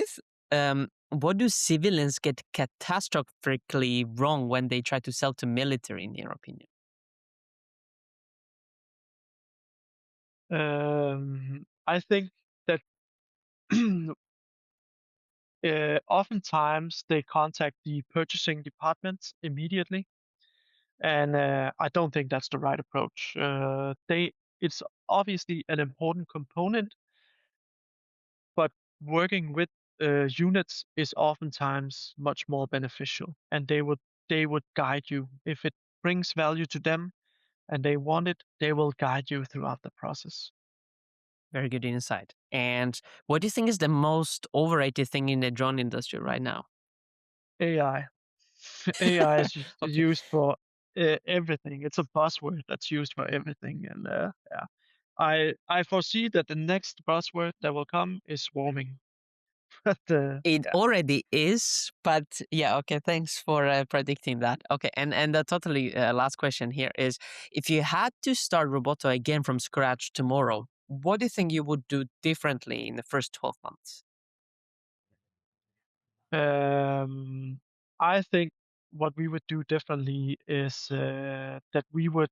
do civilians get catastrophically wrong when they try to sell to military, in your opinion?
I think that oftentimes they contact the purchasing departments immediately, and I don't think that's the right approach. It's obviously an important component, but working with units is oftentimes much more beneficial, and they would guide you if it brings value to them and they want it. They will guide you throughout the process.
Very good insight. And what do you think is the most overrated thing in the drone industry right now?
AI. AI is
Okay.
used for everything. It's a buzzword that's used for everything, and yeah, I foresee that the next buzzword that will come is swarming. But
It
yeah,
already is, but yeah, okay, thanks for predicting that. Okay, and the totally last question here is, if you had to start Roboto again from scratch tomorrow, what do you think you would do differently in the first 12 months?
I think what we would do differently is that we would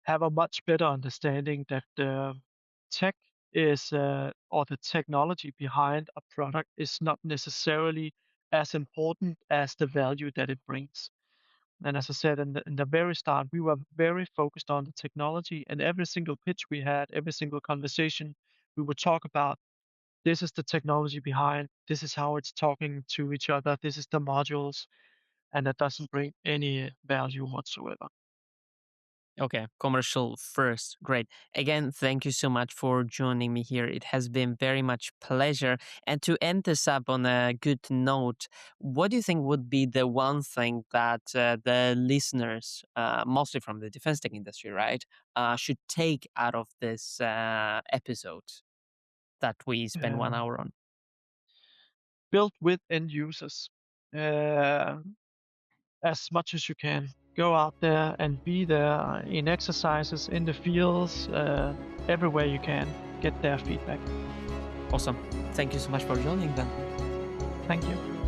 have a much better understanding that the tech is or the technology behind a product is not necessarily as important as the value that it brings. And as I said in the very start, we were very focused on the technology, and every single pitch we had, every single conversation, we would talk about this is the technology behind, this is how it's talking to each other, this is the modules, and that doesn't bring any value whatsoever.
Okay, commercial first. Great. Again, thank you so much for joining me here. It has been very much pleasure. And to end this up on a good note, what do you think would be the one thing that the listeners, mostly from the defense tech industry, right, should take out of this episode that we spend 1 hour on?
Build with end users uh, as much as you can. Go out there and be there in exercises, in the fields, everywhere you can. Get their feedback.
Awesome. Thank you so much for joining then.
Thank you.